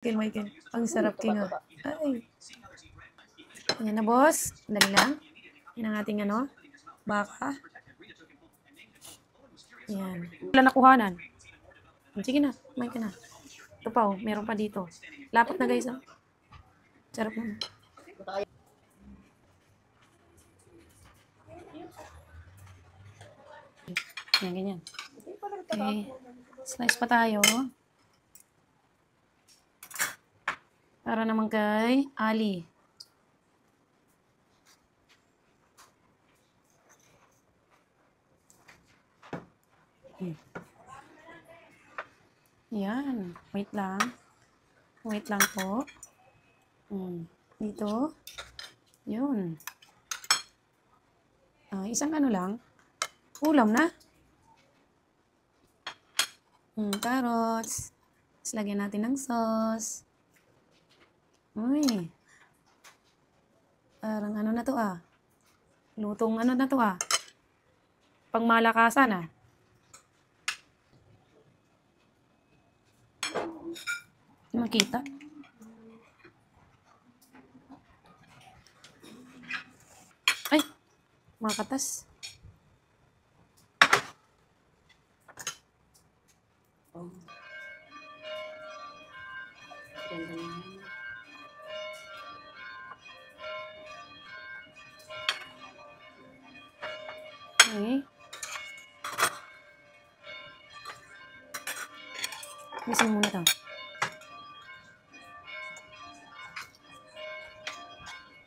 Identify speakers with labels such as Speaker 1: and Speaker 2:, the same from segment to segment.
Speaker 1: Michael. Ang sarap kinga. Ay. Ayan na, boss. Dali lang. Yan ang ating ano, baka. Ayan. Wala nakuhanan. Sige na, kumain ka na. Ito pa, oh. Meron pa dito. Lapot na, guys. Oh. Sarap mo. Yan, ganyan. Okay. Slice pa tayo. Para naman kay Ali. Yan. Wait lang. Wait lang po. Dito. Yun. Isang ano lang. Ulam na. Carrots. Tapos lagyan natin ng sauce. Uy. Parang ano na to ah. Lutong ano na to ah. Pangmalakasan ah. Makita. Ay, makatas. Okay. Mixin muna to.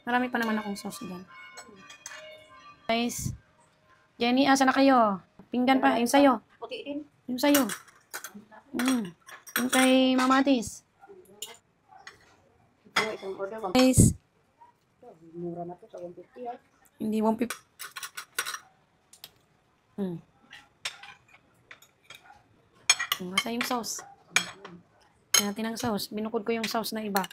Speaker 1: Marami pa naman akong sauce dyan. Guys, Jenny, asa na kayo? Pinggan pa, yung sayo. Yung sayo. Yung kay Mama Atis. Guys,
Speaker 2: mura na to sa 150 ah.
Speaker 1: Hindi 150. Masa yung sauce. Natin ang sauce. Binukod ko yung sauce na iba.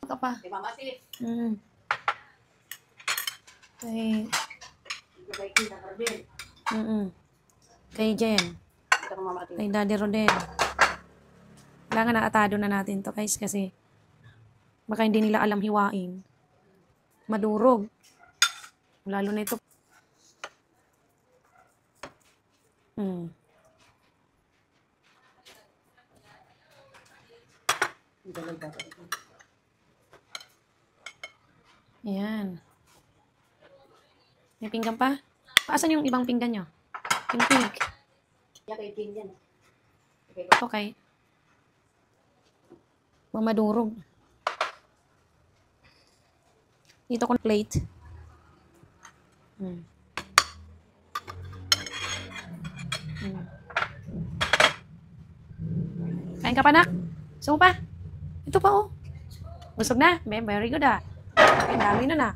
Speaker 1: Ito pa. Kay kay Jen. Kay Daddy Rodel. Kailangan na atado na natin to guys kasi baka hindi nila alam hiwain. Madurog. Lalo na ito. Ayan. May pinggan pa? Paasan yung ibang pinggan nyo? Yung pink. Okay. Mamadurog. Dito ko plate. Kain ka pa, nak? Gusto mo pa? Ito pa, oh. Busog na? Very good, ah. Ang dami na na.